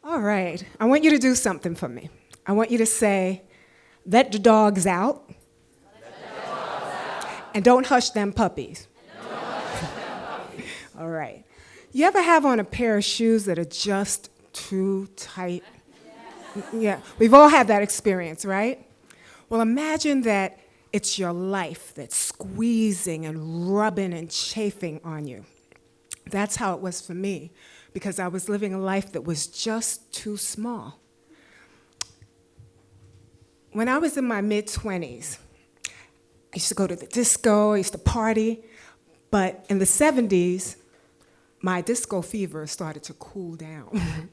All right, I want you to do something for me. I want you to say, let the dogs out, and don't hush them puppies. All right. You ever have on a pair of shoes that are just too tight? Yeah, we've all had that experience, right? Well, imagine that it's your life that's squeezing and rubbing and chafing on you. That's how it was for me, because I was living a life that was just too small. When I was in my mid-20s, I used to go to the disco, I used to party, but in the 70s, my disco fever started to cool down.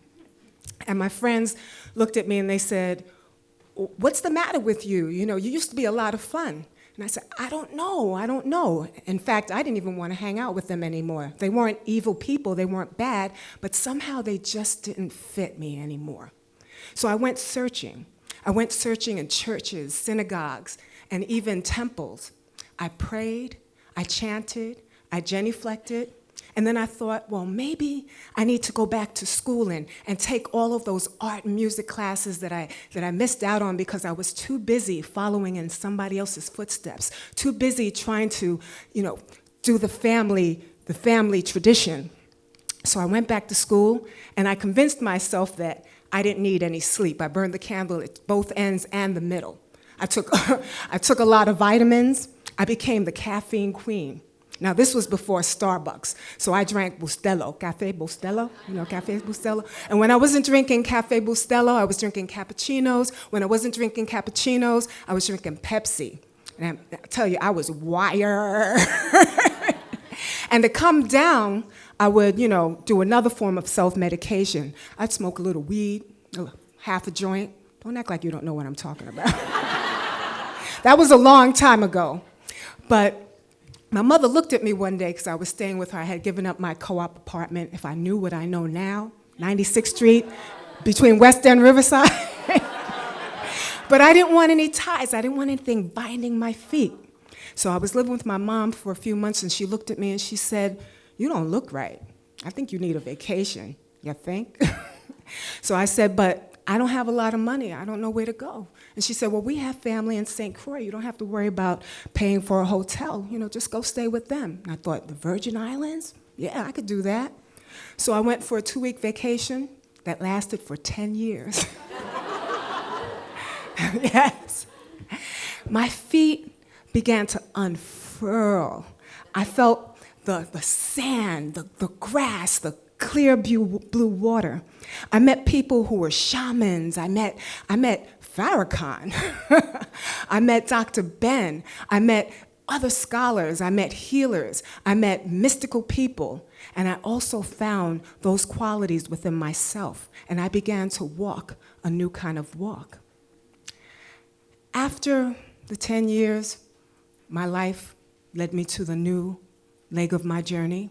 And my friends looked at me and they said, what's the matter with you? You know, you used to be a lot of fun. And I said, I don't know. In fact, I didn't even want to hang out with them anymore. They weren't evil people, they weren't bad, but somehow they just didn't fit me anymore. So I went searching. I went searching in churches, synagogues, and even temples. I prayed, I chanted, I genuflected, and then I thought, well, maybe I need to go back to school and take all of those art and music classes that I missed out on because I was too busy following in somebody else's footsteps, too busy trying to, do the family tradition. So I went back to school, and I convinced myself that I didn't need any sleep. I burned the candle at both ends and the middle. I took a lot of vitamins. I became the caffeine queen. Now, this was before Starbucks, so I drank Bustelo, Cafe Bustelo, Cafe Bustelo. And when I wasn't drinking Cafe Bustelo, I was drinking cappuccinos. When I wasn't drinking cappuccinos, I was drinking Pepsi. And I tell you, I was wired. And to come down, I would, do another form of self-medication. I'd smoke a little weed, half a joint. Don't act like you don't know what I'm talking about. That was a long time ago. But my mother looked at me one day because I was staying with her. I had given up my co-op apartment. If I knew what I know now, 96th Street, between West End and Riverside. But I didn't want any ties. I didn't want anything binding my feet. So I was living with my mom for a few months, and she looked at me and she said, you don't look right. I think you need a vacation. You think? So I said, but I don't have a lot of money. I don't know where to go. And she said, well, we have family in St. Croix. You don't have to worry about paying for a hotel. Just go stay with them. And I thought, the Virgin Islands? Yeah, I could do that. So I went for a 2-week vacation that lasted for 10 years. Yes. My feet began to unfurl. I felt the sand, the grass, the clear blue water. I met people who were shamans. I met Farrakhan. I met Dr. Ben. I met other scholars. I met healers. I met mystical people. And I also found those qualities within myself. And I began to walk a new kind of walk. After the 10 years, my life led me to the new leg of my journey.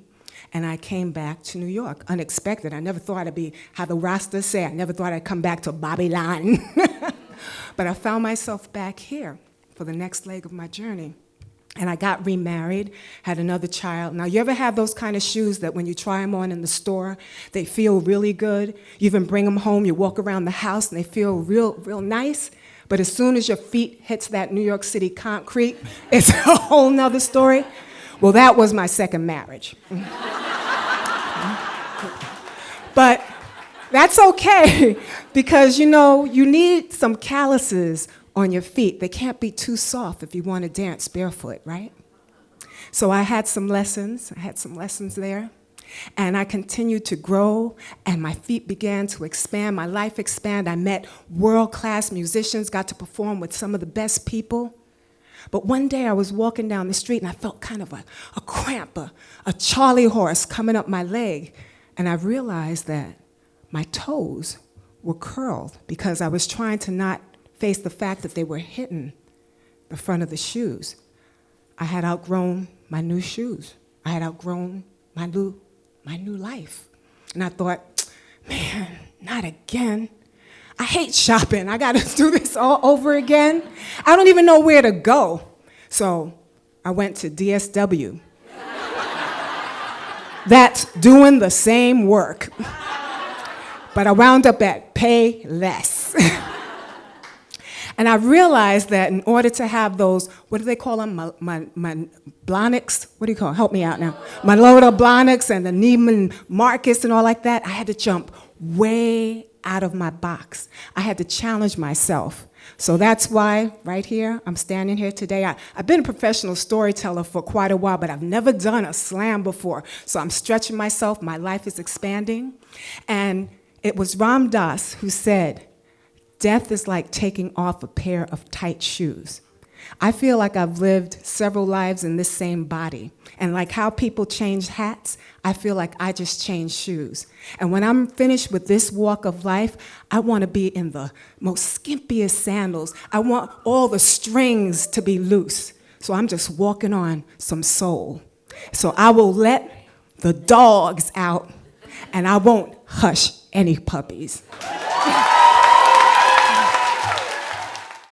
And I came back to New York, unexpected. I never thought I'd be, how the Rastas say, I never thought I'd come back to Babylon. But I found myself back here for the next leg of my journey. And I got remarried, had another child. Now, you ever have those kind of shoes that when you try them on in the store, they feel really good? You even bring them home, you walk around the house, and they feel real nice. But as soon as your feet hits that New York City concrete, it's a whole nother story. Well, that was my second marriage. But that's okay, because, you need some calluses on your feet. They can't be too soft if you want to dance barefoot, right? So I had some lessons. There. And I continued to grow, and my feet began to expand, my life expand. I met world-class musicians, got to perform with some of the best people. But one day I was walking down the street and I felt kind of a cramp, a Charlie horse coming up my leg. And I realized that my toes were curled because I was trying to not face the fact that they were hitting the front of the shoes. I had outgrown my new shoes. I had outgrown my new life. And I thought, man, not again. I hate shopping. I got to do this all over again. I don't even know where to go. So I went to DSW. That's doing the same work. But I wound up at pay less. And I realized that in order to have those, what do they call them? My blonics? What do you call them? Help me out now. My Loda blonics and the Neiman Marcus and all like that, I had to jump way out of my box. I had to challenge myself. So that's why, right here, I'm standing here today. I've been a professional storyteller for quite a while, but I've never done a slam before. So I'm stretching myself. My life is expanding. And it was Ram Dass who said, "Death is like taking off a pair of tight shoes." I feel like I've lived several lives in this same body. And like how people change hats, I feel like I just changed shoes. And when I'm finished with this walk of life, I want to be in the most skimpiest sandals. I want all the strings to be loose. So I'm just walking on some soul. So I will let the dogs out, and I won't hush any puppies.